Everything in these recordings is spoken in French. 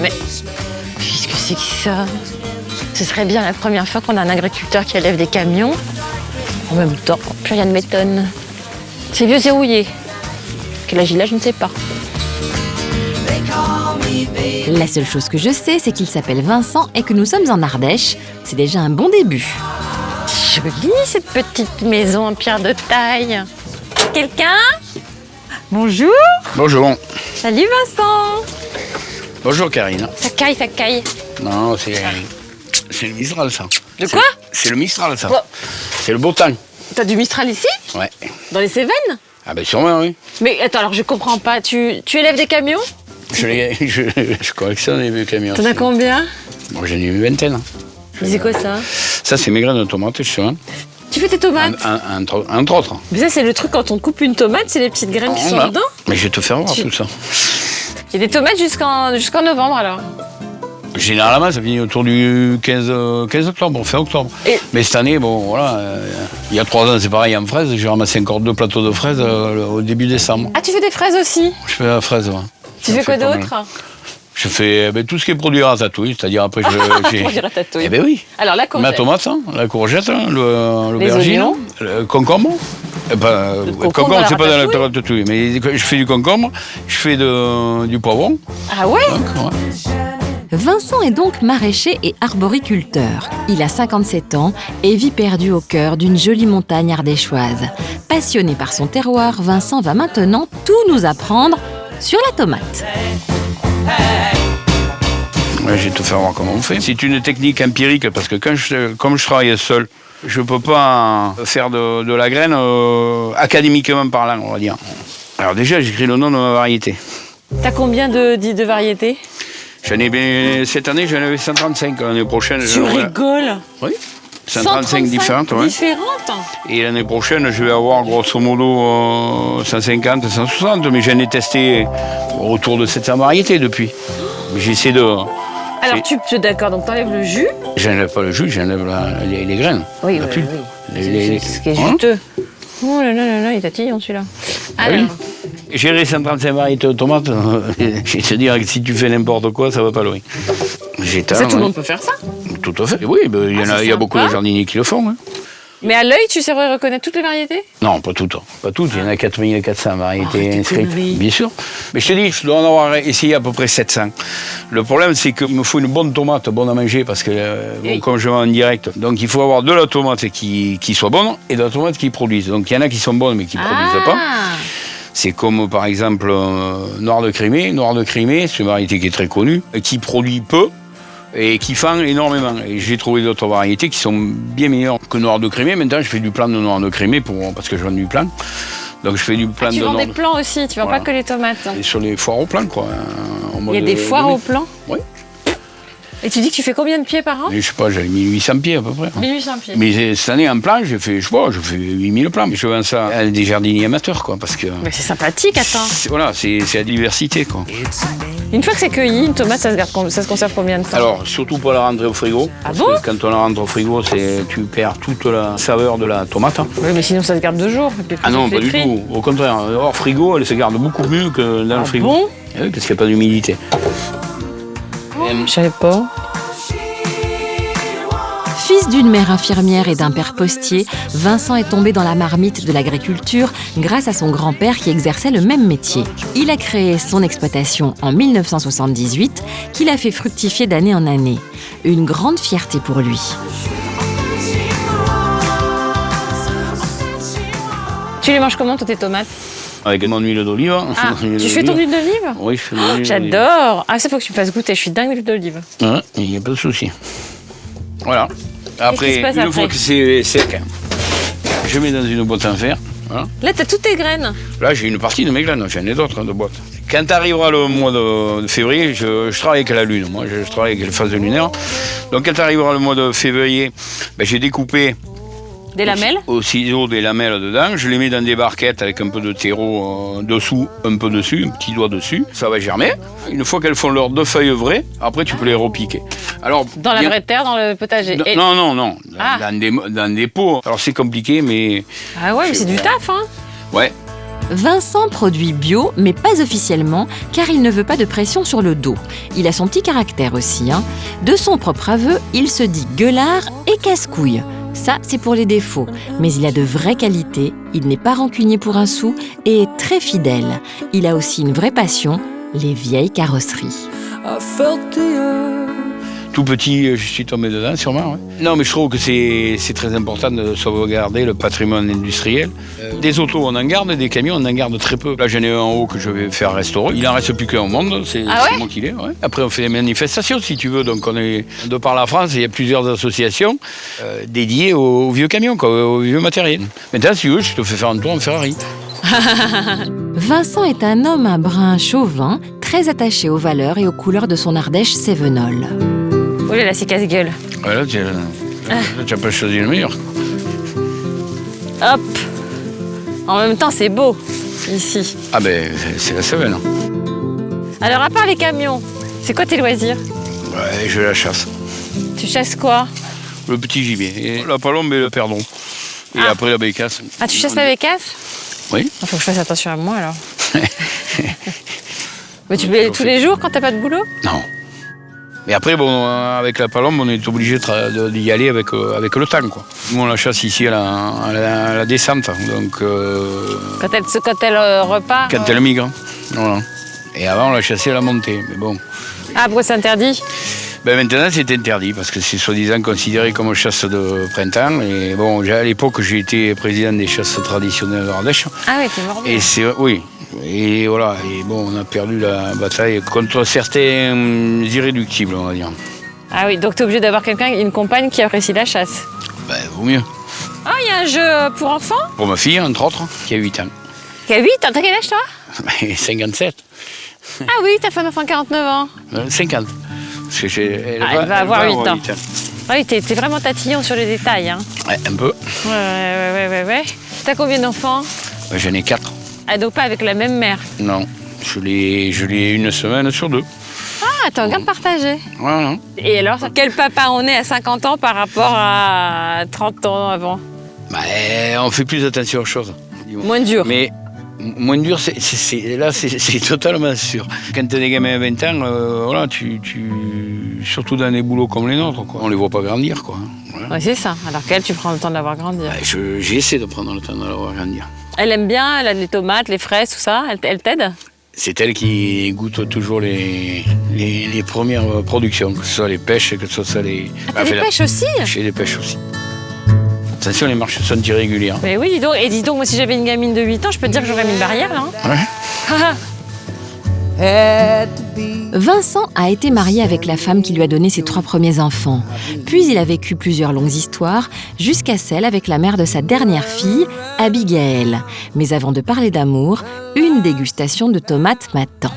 Mais qu'est-ce que c'est que ça? Ce serait bien la première fois qu'on a un agriculteur qui élève des camions. En même temps, plus rien ne m'étonne. C'est vieux, c'est rouillé. Quel âge il a, je ne sais pas. La seule chose que je sais, c'est qu'il s'appelle Vincent et que nous sommes en Ardèche. C'est déjà un bon début. Jolie cette petite maison en pierre de taille. Quelqu'un? Bonjour. Bonjour. Salut Vincent. Bonjour Karine. Ça caille. Non, c'est le Mistral ça. De quoi? C'est le Mistral ça. Oh. C'est le beau temps. T'as du Mistral ici? Ouais. Dans les Cévennes? Ah ben sûrement oui. Mais attends, alors je comprends pas. Tu élèves des camions? Je collectionne les vieux camions. T'en as combien? Bon, j'en ai une vingtaine. Mais c'est quoi ça? Ça c'est mes graines de tomates justement. Tu fais tes tomates? Entre autres. Mais ça c'est le truc quand on coupe une tomate, c'est les petites graines qui sont dedans? Mais je vais te faire voir tout ça. Il y a des tomates jusqu'en novembre alors? Généralement, ça finit autour du 15 octobre, fin octobre. Mais cette année, bon, voilà, il y a 3 ans, c'est pareil en fraises. J'ai ramassé encore 2 plateaux de fraises au début décembre. Ah, tu fais des fraises aussi? Je fais la fraise, ouais. Tu fais quoi d'autre? Je fais tout ce qui est produit ratatouille, c'est-à-dire après Produit ratatouille. Eh ben oui. Alors la courgette. La tomate, la courgette, l'aubergine, le concombre. Le concombre, c'est pas dans la ratatouille, mais je fais du concombre, je fais du poivron. Ah ouais? Donc, ouais. Vincent est donc maraîcher et arboriculteur. Il a 57 ans et vit perdu au cœur d'une jolie montagne ardéchoise. Passionné par son terroir, Vincent va maintenant tout nous apprendre sur la tomate. Ouais, je vais te faire voir comment on fait. C'est une technique empirique parce que comme je travaille seul, je peux pas faire de la graine académiquement parlant, on va dire. Alors déjà, j'écris le nom de ma variété. T'as combien de variétés? Cette année, j'en avais 135. L'année prochaine, tu rigoles? Oui. 135 différentes, ouais. Différentes? Et l'année prochaine, je vais avoir grosso modo 150, 160. Mais j'en ai testé autour de 700 variétés depuis. J'essaie de... Alors, d'accord, donc t'enlèves le jus? J'enlève pas le jus, j'enlève les graines. Oui, la pulpe. Ce qui est juteux. Oh là là là là, il est tatillon celui-là. Alors... Oui. Gérer 135 variétés de tomates, je vais te dire que si tu fais n'importe quoi, ça va pas loin. Ça, tout le monde peut faire ça? Tout à fait. Oui, il y a beaucoup de jardiniers qui le font. Hein. Mais à l'œil, tu saurais reconnaître toutes les variétés? Non, pas toutes. Pas toutes. Il y en a 4400 variétés inscrites. Conneries. Bien sûr. Mais je te dis, je dois en avoir essayé à peu près 700. Le problème, c'est qu'il me faut une bonne tomate, bonne à manger, parce que comme je vends en direct, donc il faut avoir de la tomate qui soit bonne et de la tomate qui produise. Donc il y en a qui sont bonnes, mais qui ne produisent pas. C'est comme par exemple Noir de Crimée. Noir de Crimée, c'est une variété qui est très connue, qui produit peu et qui fend énormément. Et j'ai trouvé d'autres variétés qui sont bien meilleures que Noir de Crimée. Maintenant, je fais du plant de Noir de Crimée parce que je vends du plant. Donc je fais du plant de Noir. Tu vends des plants aussi, tu vends pas que les tomates. Et sur les foires au plant, quoi. Il y a des foires au plant? Oui. Et tu dis que tu fais combien de pieds par an? Je sais pas, j'avais 1800 pieds à peu près. 1800 pieds. Mais cette année, en plan, je fais 8000 plants. Mais je vends ça à des jardiniers amateurs, quoi. Parce que... Mais c'est sympathique, attends. Voilà, c'est la diversité, quoi. Une fois que c'est cueilli, une tomate, ça se conserve combien de temps? Alors, surtout pour la rentrer au frigo. Ah bon? Quand on la rentre au frigo, tu perds toute la saveur de la tomate. Oui, mais sinon, ça se garde 2 jours. Ah non, pas du tout. Au contraire, hors frigo, elle se garde beaucoup mieux que dans le frigo. Bon? Oui, parce qu'il n'y a pas d'humidité. Je savais pas. Fils d'une mère infirmière et d'un père postier, Vincent est tombé dans la marmite de l'agriculture grâce à son grand-père qui exerçait le même métier. Il a créé son exploitation en 1978, qu'il a fait fructifier d'année en année. Une grande fierté pour lui. Tu les manges comment, toi, tes tomates? Avec mon huile d'olive. Ah, tu fais ton huile d'olive? Oui, je fais mon huile d'olive. J'adore. Ah, ça, faut que tu me fasses goûter. Je suis dingue d'huile d'olive. Ouais, il n'y a pas de souci. Voilà. Après, une fois que c'est sec, je mets dans une boîte en fer. Voilà. Là, tu as toutes tes graines. Là, j'ai une partie de mes graines, j'en ai d'autres de boîtes. Quand arrivera le mois de février, je travaille avec la lune. Moi, je travaille avec les phases lunaires. Donc, quand arrivera le mois de février, j'ai découpé des lamelles au ciseau des lamelles dedans. Je les mets dans des barquettes avec un peu de terreau dessous, un peu dessus, un petit doigt dessus. Ça va germer. Une fois qu'elles font leurs 2 feuilles vraies, après, tu peux les repiquer. Alors, dans la vraie terre, dans le potager? Non. Dans des pots. Alors, c'est compliqué, mais... Ah ouais, mais c'est du taf, hein? Ouais. Vincent produit bio, mais pas officiellement, car il ne veut pas de pression sur le dos. Il a son petit caractère aussi, hein. De son propre aveu, il se dit gueulard et casse-couille. Ça, c'est pour les défauts. Mais il a de vraies qualités, il n'est pas rancunier pour un sou et est très fidèle. Il a aussi une vraie passion, les vieilles carrosseries. Tout petit, je suis tombé dedans, sûrement. Ouais. Non, mais je trouve que c'est très important de sauvegarder le patrimoine industriel. Des autos, on en garde, des camions, on en garde très peu. Là, j'en ai un en haut que je vais faire restaurer. Il n'en reste plus qu'un au monde, c'est moi qui l'ai. Ouais. Après, on fait des manifestations, si tu veux. Donc, on est de par la France, il y a plusieurs associations dédiées aux vieux camions, quoi, aux vieux matériels. Maintenant, si tu veux, je te fais faire un tour en Ferrari. Vincent est un homme à brun chauvin, très attaché aux valeurs et aux couleurs de son Ardèche cévenole. Oh là là, c'est casse-gueule. Voilà, tu n'as pas choisi le meilleur. Hop. En même temps, c'est beau, ici. Ah ben, c'est la Cévennes. Alors, à part les camions, c'est quoi tes loisirs? Ouais, je la chasse. Tu chasses quoi? Le petit gibier. Et la palombe et le perdon. Et après la bécasse. Ah, tu chasses la bécasse? Oui. Il faut que je fasse attention à moi, alors. Mais tu fais tous les jours quand t'as pas de boulot? Non. Mais après, bon, avec la palombe, on est obligé d'y aller avec le temps, quoi. Nous, on la chasse ici à la descente, donc... Quand elle repart? Quand elle migre, voilà. Et avant, on la chassait à la montée, mais bon. Ah, pourquoi c'est interdit? Ben maintenant, c'est interdit, parce que c'est soi-disant considéré comme chasse de printemps. Et bon, à l'époque, j'ai été président des chasses traditionnelles d'Ardèche. Ah oui, t'es mort. Et oui. Et voilà, et bon, on a perdu la bataille contre certains irréductibles, on va dire. Ah oui, donc t'es obligé d'avoir une compagne qui apprécie la chasse. Ben, vaut mieux. Ah, il y a un jeu pour enfants? Pour ma fille, entre autres, qui a 8 ans. Qui a 8 ans? T'as quel âge, toi? Ben, 57. Ah oui, ta femme a fait 49 ans. 50. Parce que elle va avoir 8 ans. Ah oui, t'es vraiment tatillon sur les détails, hein. Ouais, un peu. Ouais. T'as combien d'enfants? Ben, j'en ai 4. Ah, donc pas avec la même mère? Non, je l'ai une semaine sur 2. Ah, t'es en garde partagée. Voilà. Et alors, quel papa on est à 50 ans par rapport à 30 ans avant? Ben, on fait plus attention aux choses. Moins dur. Mais moins dur, c'est totalement sûr. Quand t'as des gamins à 20 ans, voilà, surtout dans des boulots comme les nôtres, quoi, on les voit pas grandir, quoi. Voilà. Ouais, c'est ça. Alors qu'elle, tu prends le temps de la voir grandir. Ben, j'essaie de prendre le temps de la voir grandir. Elle aime bien, elle a les tomates, les fraises, tout ça. Elle t'aide? C'est elle qui goûte toujours les premières productions, que ce soit les pêches, que ce soit les... Ah, t'as des pêches aussi? J'ai des pêches aussi. Attention, les marches sont irrégulières. Mais oui, dis donc. Et dis donc, moi, si j'avais une gamine de 8 ans, je peux te dire que j'aurais mis une barrière, là. Ouais. Vincent a été marié avec la femme qui lui a donné ses 3 premiers enfants. Puis il a vécu plusieurs longues histoires, jusqu'à celle avec la mère de sa dernière fille, Abigail. Mais avant de parler d'amour, une dégustation de tomates m'attend.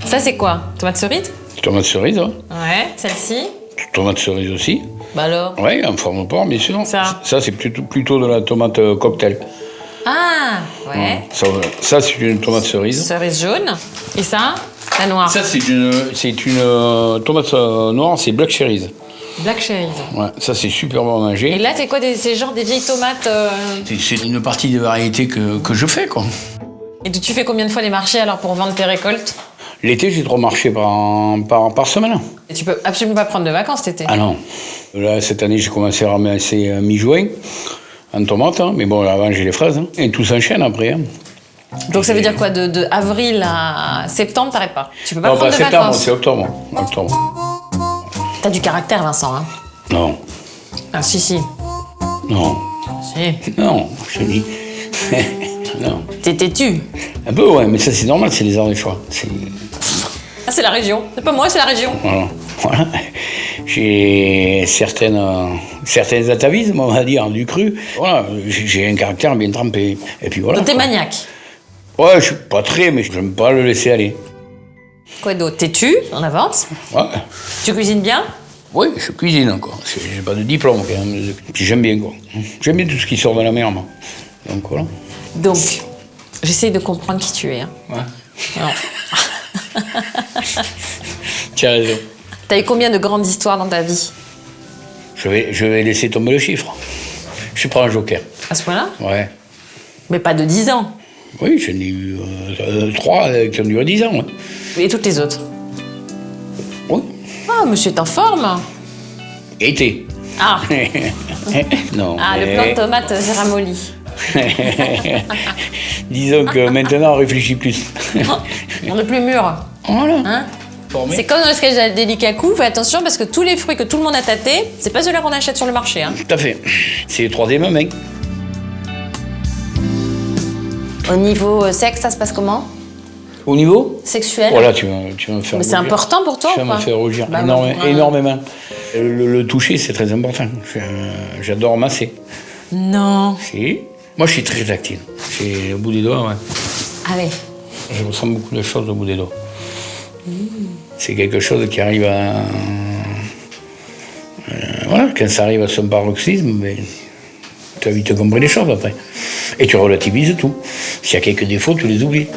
Ça, c'est quoi? Tomate cerise? Tomate cerise, ouais. Ouais. Celle-ci? Tomate cerise aussi. Bah alors? Oui, en forme de porc, bien sûr. Ça c'est plutôt de la tomate cocktail. Ah, ouais. Ça c'est une tomate cerise. Cerise jaune. Et ça? La noire? Ça, c'est une tomate noire, c'est black cherries. Black cherries. Ouais, ça, c'est super bon à manger. Et là, c'est quoi? C'est genre des vieilles tomates C'est une partie des variétés que je fais, quoi. Et tu fais combien de fois les marchés, alors, pour vendre tes récoltes? L'été, j'ai 3 marchés par semaine. Et tu peux absolument pas prendre de vacances cet été? Ah non. Là, cette année, j'ai commencé à ramasser mi-juin en tomates, hein. Mais bon, avant, j'ai les fraises. Hein. Et tout s'enchaîne après. Hein. Donc ça veut dire quoi? De avril à septembre, t'arrêtes pas? Tu peux pas non, prendre pas de septembre, vacances? c'est octobre. T'as du caractère, Vincent, hein? Non. Ah, si. Non. Si. Non, je te dis. Non. T'es têtu. Un peu, ouais, mais ça, c'est normal, c'est les Ardéchois. Ah, c'est la région. C'est pas moi, c'est la région. Voilà. J'ai certains atavismes, on va dire, du cru. Voilà, j'ai un caractère bien trempé. Et puis voilà. Donc t'es maniaque? Ouais, je suis pas très, mais j'aime pas le laisser aller. Quoi d'autre? Têtu, on avance. Ouais. Tu cuisines bien? Oui, je cuisine encore. J'ai pas de diplôme, quand même. Puis j'aime bien, quoi. J'aime bien tout ce qui sort de la mer, moi. Donc voilà. Donc, j'essaye de comprendre qui tu es. Hein. Ouais. Non. Tu as raison. T'as eu combien de grandes histoires dans ta vie? Je vais laisser tomber le chiffre. Je prends un joker. À ce point-là? Ouais. Mais pas de 10 ans. Oui, j'en ai eu 3 qui ont duré 10 ans. Ouais. Et toutes les autres? Oui. Ah, monsieur est en forme. Été. Ah, Non. le plan de tomate ramolli. Disons que maintenant, on réfléchit plus. On est plus mûr. Voilà. Hein? Formé. C'est comme dans le sketch d'Adélie Kakou, fais attention parce que tous les fruits que tout le monde a tâtés, c'est pas ceux-là qu'on achète sur le marché. Hein. Tout à fait. C'est le 3e main. Au niveau sexe, ça se passe comment? Au niveau Sexuel? Voilà, tu vas me faire Mais c'est rougir. important pour toi Tu ou vas pas? me faire rougir. Bah, Énormément. Le toucher, c'est très important. J'adore masser. Non. Si. Moi, je suis très tactile. Au bout des doigts, ouais. Allez. Je ressens beaucoup de choses au bout des doigts. C'est quelque chose qui arrive à... voilà, quand ça arrive à son paroxysme, mais tu as vite compris les choses après. Et tu relativises tout. S'il y a quelques défauts, tu les oublies.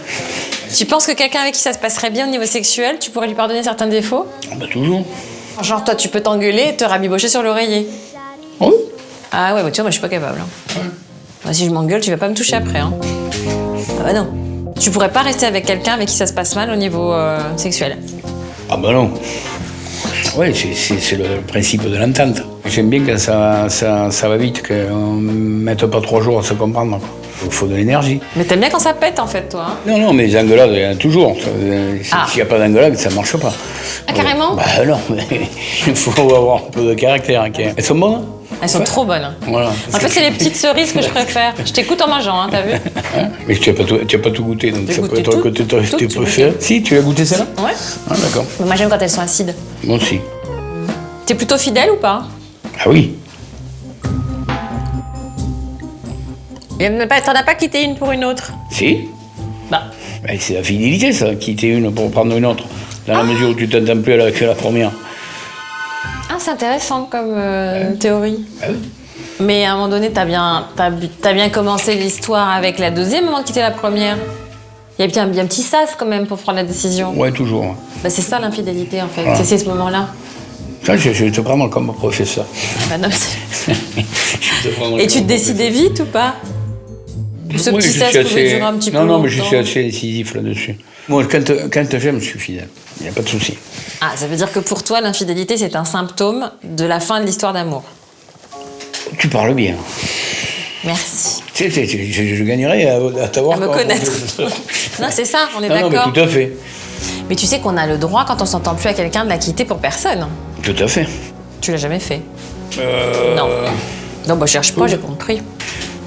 Tu penses que quelqu'un avec qui ça se passerait bien au niveau sexuel, tu pourrais lui pardonner certains défauts? Ah bah toujours. Genre toi, tu peux t'engueuler et te rabibocher sur l'oreiller. Oui. Ah ouais, bah tu vois, moi je suis pas capable. Hein. Moi, si je m'engueule, tu vas pas me toucher après. Hein. Ah bah non. Tu pourrais pas rester avec quelqu'un avec qui ça se passe mal au niveau sexuel. Ah bah non. Oui, c'est le principe de l'entente. J'aime bien quand ça va vite, qu'on ne mette pas 3 jours à se comprendre. Il faut de l'énergie. Mais t'aimes bien quand ça pète en fait, toi. Hein. Non, mais les engueulades, il y en a toujours. S'il n'y a pas d'engueulade, ça ne marche pas. Ah, carrément? Bah non, mais il faut avoir un peu de caractère. Hein. Elles sont bonnes? Elles sont trop bonnes. Voilà. En fait, c'est les petites cerises que je préfère. Je t'écoute en mangeant, hein, t'as vu? Hein, mais tu n'as pas tout goûté, donc J'ai ça peut goûté être tout, un côté de tout, tes tu préférés. goûtais. Si, tu as goûté celle-là? Ouais. Ah, d'accord. Mais moi, j'aime quand elles sont acides. Moi aussi. T'es plutôt fidèle ou pas? Ah oui. T'en as pas quitté une pour une autre? Si. Bah. Ben, c'est la fidélité, ça, quitter une pour prendre une autre. Dans la mesure où tu t'entends plus avec la première. Ah, c'est intéressant comme théorie. Ah oui. Mais à un moment donné, t'as bien commencé l'histoire avec la deuxième avant de quitter la première. Il y a bien un petit sas quand même pour prendre la décision. Ouais, toujours. Bah, c'est ça l'infidélité en fait, Voilà. c'est ce moment-là. Ça, je vais te prendre comme professeur. Bah, non, Je vais te prendre et tu te comme décidais vite ou pas? Ou ce Oui, petit je sas suis pouvait assez- durer un petit peu Non, longtemps? mais je suis assez décisif là-dessus. Moi, quand j'aime, je suis fidèle. Il n'y a pas de souci. Ah, ça veut dire que pour toi, l'infidélité, c'est un symptôme de la fin de l'histoire d'amour. Tu parles bien. Merci. Je gagnerais à t'avoir À me comme connaître. professeur. Non, c'est ça, on est Non, d'accord. mais tout à fait. Mais tu sais qu'on a le droit, quand on s'entend plus à quelqu'un, de la quitter pour personne. Tout à fait. Tu l'as jamais fait? Non. Non, bah cherche pas, j'ai compris.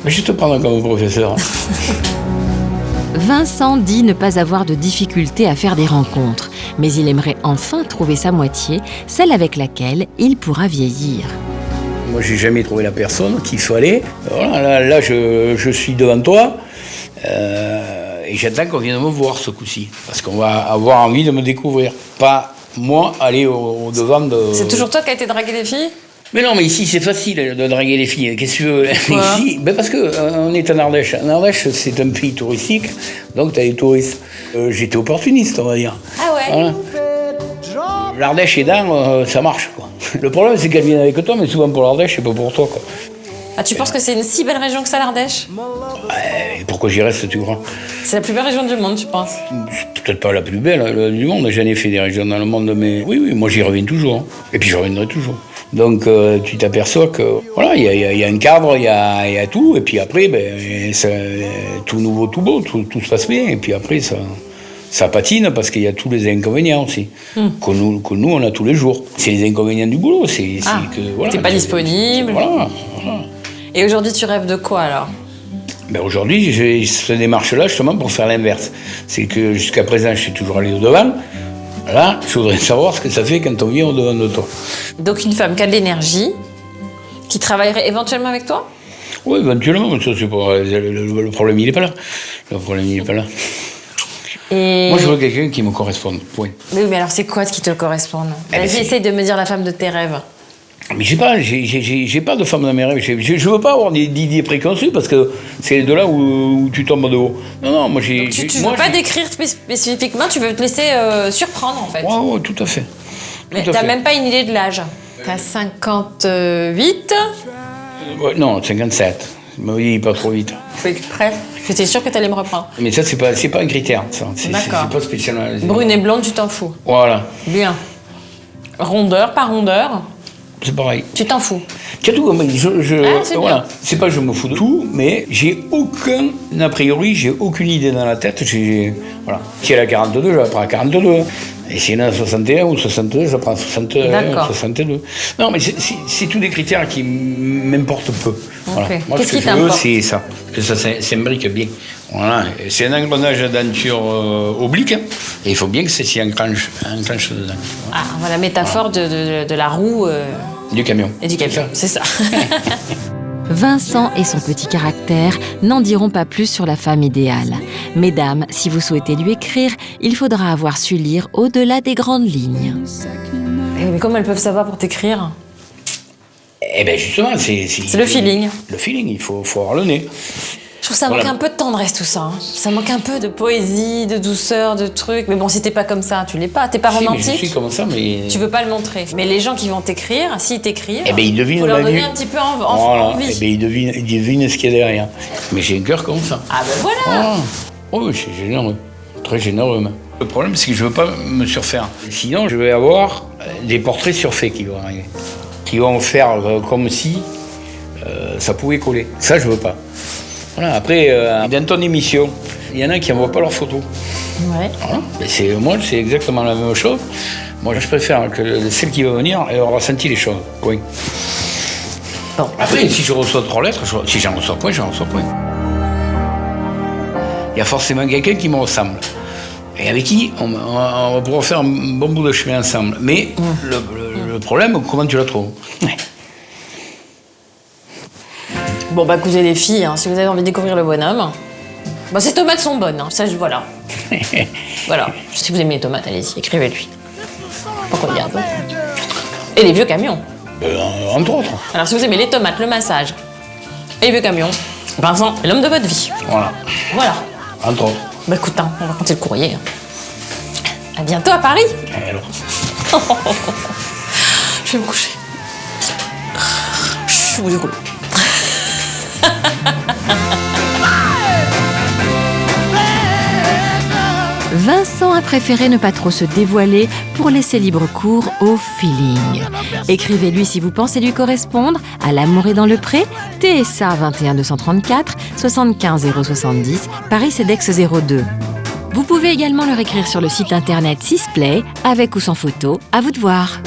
Mais je te prends comme professeur. Vincent dit ne pas avoir de difficulté à faire des rencontres, mais il aimerait enfin trouver sa moitié, celle avec laquelle il pourra vieillir. Moi, j'ai jamais trouvé la personne qu'il fallait. Voilà, là je suis devant toi et j'attends qu'on vienne me voir ce coup-ci. Parce qu'on va avoir envie de me découvrir. Pas moi aller au-devant de... C'est toujours toi qui as été draguer les filles? Mais non, mais ici, c'est facile de draguer les filles. Qu'est-ce que tu veux? Pourquoi? Ici, ben parce qu'on est en Ardèche. En Ardèche, c'est un pays touristique, donc tu as des touristes. J'étais opportuniste, on va dire. Ah ouais? Voilà. L'Ardèche aidant, ça marche, quoi. Le problème, c'est qu'elle vient avec toi, mais souvent pour l'Ardèche, et pas pour toi, quoi. Ah, tu penses que c'est une si belle région que ça, l'Ardèche? Et pourquoi j'y reste, tu crois? C'est la plus belle région du monde, tu penses? C'est peut-être pas la plus belle du monde, j'en ai fait des régions dans le monde, mais oui, moi j'y reviens toujours. Hein. Et puis je reviendrai toujours. Donc tu t'aperçois que voilà, il y a un cadre, il y a tout, et puis après, ben, tout nouveau, tout beau, tout se passe bien, et puis après ça patine parce qu'il y a tous les inconvénients aussi, que nous on a tous les jours. C'est les inconvénients du boulot, c'est que voilà. T'es pas disponible. Voilà. Et aujourd'hui, tu rêves de quoi alors? Ben aujourd'hui, j'ai cette démarche-là justement pour faire l'inverse. C'est que jusqu'à présent, je suis toujours allé au-devant. Là, je voudrais savoir ce que ça fait quand on vient au-devant de toi. Donc une femme qui a de l'énergie, qui travaillerait éventuellement avec toi? Oui, éventuellement, mais ça, c'est pas... Le problème, il n'est pas là. Le problème, il n'est pas là. Et... Moi, je veux quelqu'un qui me corresponde, point. Oui, mais alors c'est quoi ce qui te correspond? ben, Vas-y, c'est- essaye de me dire la femme de tes rêves. Mais j'ai pas de femme dans mes rêves. Je veux pas avoir d'idées préconçues parce que c'est de là où tu tombes de haut. Non, moi j'ai... Tu moi, veux pas décrire spécifiquement, tu veux te laisser surprendre en fait. Ouais, tout à fait. Mais Tout à t'as fait. même pas une idée de l'âge. T'as 58. Ouais, non, 57. Oui, pas trop vite. Fais exprès. J'étais sûre que tu allais me reprendre. Mais ça, c'est pas un critère. Ça. C'est pas spécialement. Brune et blonde, tu t'en fous. Voilà. Bien. Rondeur, pas rondeur, C'est pareil. tu t'en fous. Tu as tout compris. C'est voilà. bien. C'est pas que je me fous de tout, mais j'ai aucun, a priori, j'ai aucune idée dans la tête. Voilà. Si elle a 42, je la prends à 42. Et si elle a 61 ou 62, je la prends à 61 ou 62. Non, mais c'est tous des critères qui m'importent peu. Voilà. Okay. Moi, ce que je veux, c'est ça. Que ça s'imbrique bien. Voilà. C'est un engrenage de denture oblique. Hein, et il faut bien que ça s'y enclenche dedans. Ah, voilà la métaphore de la roue. Du camion. Et du camion, c'est ça. Vincent et son petit caractère n'en diront pas plus sur la femme idéale. Mesdames, si vous souhaitez lui écrire, il faudra avoir su lire au-delà des grandes lignes. Mais comment elles peuvent savoir pour t'écrire? Eh bien justement, c'est le feeling. Le feeling, il faut avoir le nez. Je trouve que ça manque un peu de tendresse tout ça. Hein. Ça manque un peu de poésie, de douceur, de trucs. Mais bon, si t'es pas comme ça, tu l'es pas. T'es pas romantique. Mais je suis comme ça, mais... Tu veux pas le montrer. Mais les gens qui vont t'écrire, s'ils t'écrivent, eh ben, ils devinent faut leur donner un petit peu envie. Eh ben, ils devinent ce qu'il y a derrière. Mais j'ai un cœur comme ça. Ah ben voilà. Oh, c'est généreux. Très généreux même. Le problème, c'est que je veux pas me surfaire. Sinon, je vais avoir des portraits surfaits qui vont arriver. Qui vont faire comme si ça pouvait coller. Ça, je veux pas. Voilà, après, dans ton émission, il y en a qui n'envoient pas leurs photos. Ouais. Voilà. Moi, c'est exactement la même chose. Moi, je préfère que celle qui va venir, elle aura senti les choses. Oui. Bon. Après, si je reçois 3 lettres, si j'en reçois point, j'en reçois point. Il y a forcément quelqu'un qui me ressemble. Et avec qui on va pouvoir faire un bon bout de chemin ensemble. Mais le problème, comment tu la trouves? Bon bah écoutez les filles, hein, si vous avez envie de découvrir le bonhomme, bah ces tomates sont bonnes, hein, ça voilà. Voilà, si vous aimez les tomates, allez-y, écrivez-lui. Pourquoi il y a un peu. Et les vieux camions. Entre autres. Alors si vous aimez les tomates, le massage et les vieux camions, Vincent est l'homme de votre vie. Voilà. Voilà. Entre autres. Bah écoute, hein, on va compter le courrier. Hein. À bientôt à Paris. Et alors Je vais me coucher. Chut, du coup. Vincent a préféré ne pas trop se dévoiler pour laisser libre cours au feeling. Écrivez-lui si vous pensez lui correspondre à L'Amour est dans le pré, TSA 21 234 75 070, Paris CEDEX 02. Vous pouvez également leur écrire sur le site internet Sisplay, avec ou sans photo, à vous de voir.